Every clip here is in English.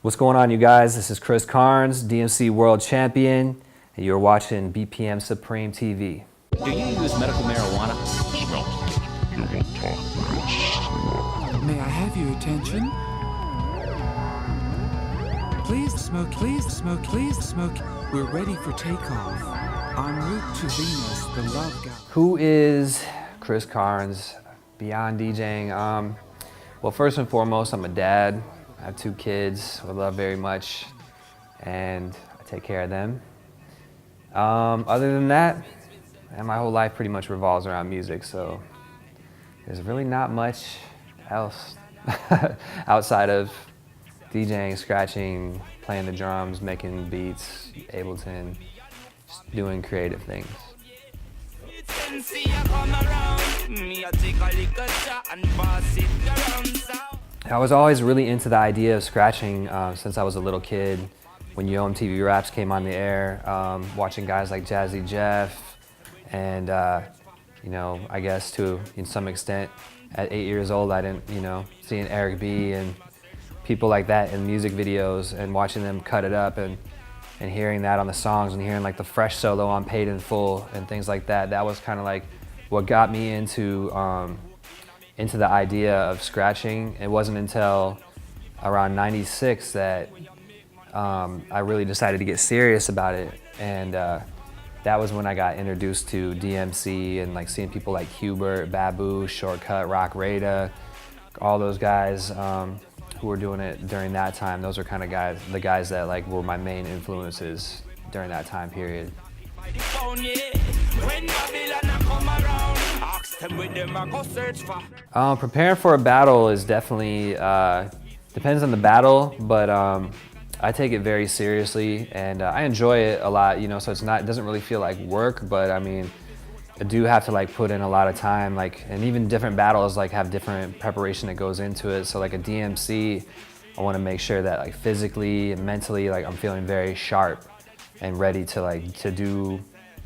What's going on, you guys? This is Chris Karns, DMC World Champion, and you're watching BPM Supreme TV. Do you use medical marijuana? May I have your attention? Please smoke, please smoke, please smoke. We're ready for takeoff. En route to Venus, the love god. Who is Chris Karns beyond DJing? Well, first and foremost, I'm a dad. I have 2 kids who I love very much, and I take care of them. Other than that, my whole life pretty much revolves around music, so there's really not much else outside of DJing, scratching, playing the drums, making beats, Ableton, just doing creative things. I was always really into the idea of scratching since I was a little kid. When MTV Raps came on the air, watching guys like Jazzy Jeff, and I guess in some extent, at 8 years old, I didn't, seeing Eric B and people like that in music videos and watching them cut it up and hearing that on the songs and hearing like the fresh solo on Paid in Full and things like that. That was kind of like what got me into the idea of scratching. It wasn't until around '96 that I really decided to get serious about it, and that was when I got introduced to DMC and like seeing people like Hubert, Babu, Shortcut, Rock Rada, all those guys who were doing it during that time. Those are kind of the guys that like were my main influences during that time period. Preparing for a battle is definitely depends on the battle, but I take it very seriously, and I enjoy it a lot. So it doesn't really feel like work, but I mean, I do have to like put in a lot of time, and even different battles like have different preparation that goes into it. So like a DMC, I want to make sure that like physically and mentally, like I'm feeling very sharp and ready to do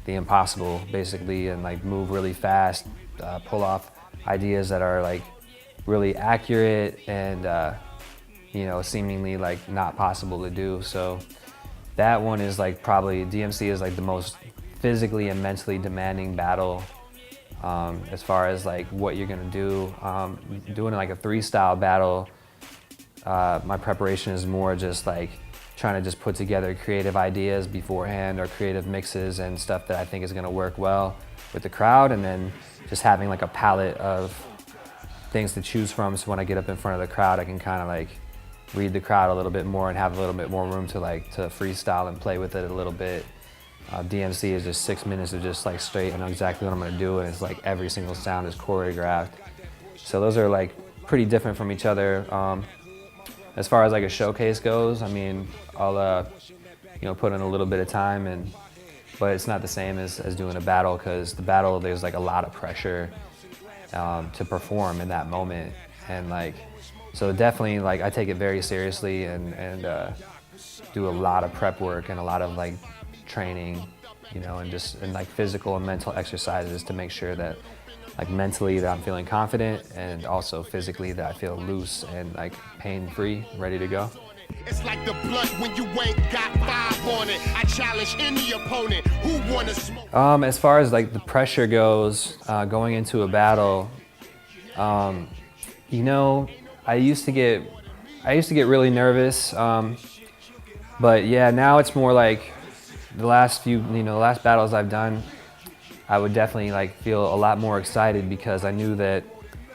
the impossible basically, and like move really fast, pull off ideas that are like really accurate and seemingly like not possible to do. So that one is like probably DMC is like the most physically and mentally demanding battle as far as like what you're gonna do. Doing like a 3-style battle, my preparation is more just like trying to just put together creative ideas beforehand or creative mixes and stuff that I think is gonna work well with the crowd, and then just having like a palette of things to choose from, so when I get up in front of the crowd I can kind of like read the crowd a little bit more and have a little bit more room to freestyle and play with it a little bit. DMC is just 6 minutes of just like straight, I know exactly what I'm gonna do, and it's like every single sound is choreographed. So those are like pretty different from each other. As far as like a showcase goes, I mean, I'll put in a little bit of time, but it's not the same as doing a battle, because the battle there's like a lot of pressure to perform in that moment, and like so definitely like I take it very seriously and do a lot of prep work and a lot of like training, and like physical and mental exercises to make sure that like mentally that I'm feeling confident, and also physically that I feel loose and like pain-free, ready to go. It's like the blood when you ain't got 5 on it. I challenge any opponent who wanna smoke. As far as like the pressure goes, going into a battle, I used to get really nervous, but yeah, now it's more like the last battles I've done, I would definitely like feel a lot more excited, because I knew that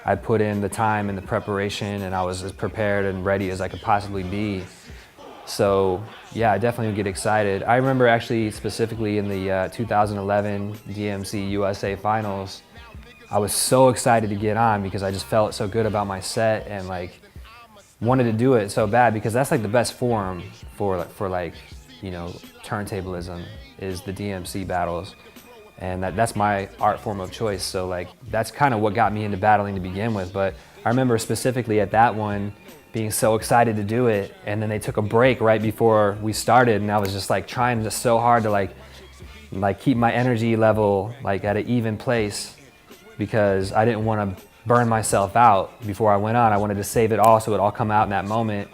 I put in the time and the preparation, and I was as prepared and ready as I could possibly be. So yeah, I definitely would get excited. I remember actually specifically in the 2011 DMC USA Finals, I was so excited to get on because I just felt so good about my set and like wanted to do it so bad, because that's like the best forum for like turntablism is the DMC battles. And that's my art form of choice, so like that's kind of what got me into battling to begin with. But I remember specifically at that one being so excited to do it, and then they took a break right before we started, and I was just like trying just so hard to like keep my energy level like at an even place, because I didn't want to burn myself out before I went on. I wanted to save it all so it all come out in that moment.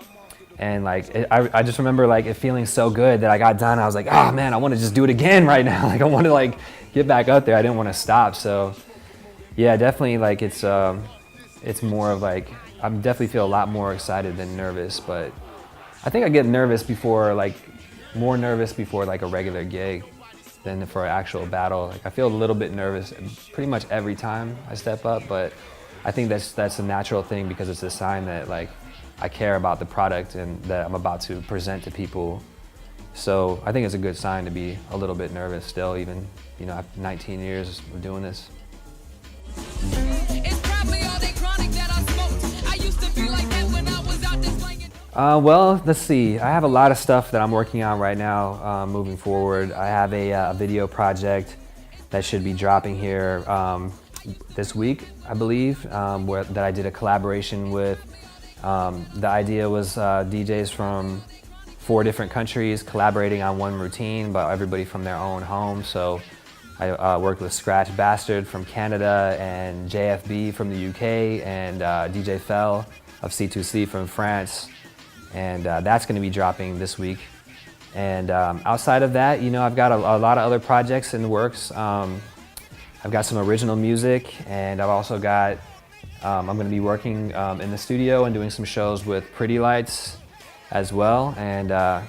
And like, I just remember like it feeling so good that I got done. I was like, oh man, I want to just do it again right now. Like I want to like get back up there. I didn't want to stop. So yeah, definitely like it's more of like, I definitely feel a lot more excited than nervous, but I think I get nervous before like, more nervous before like a regular gig than for an actual battle. Like I feel a little bit nervous pretty much every time I step up, but I think that's a natural thing because it's a sign that like I care about the product and that I'm about to present to people. So I think it's a good sign to be a little bit nervous still, even, you know, after 19 years of doing this. It's probably all that chronic that I smoked. I used to be like that when I was out there slinging. Well, let's see. I have a lot of stuff that I'm working on right now moving forward. I have a video project that should be dropping here this week, I believe, that I did a collaboration with. The idea was DJs from 4 different countries collaborating on one routine, but everybody from their own home. So I worked with Scratch Bastard from Canada and JFB from the UK and DJ Fell of C2C from France. And that's going to be dropping this week. And outside of that, you know, I've got a lot of other projects in the works. I've got some original music, and I've also got, I'm going to be working in the studio and doing some shows with Pretty Lights as well. And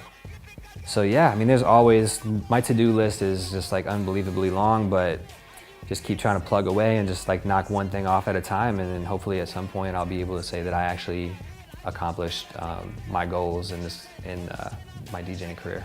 so yeah, I mean, there's always, my to-do list is just like unbelievably long, but just keep trying to plug away and just like knock one thing off at a time, and then hopefully at some point I'll be able to say that I actually accomplished my goals in my DJing career.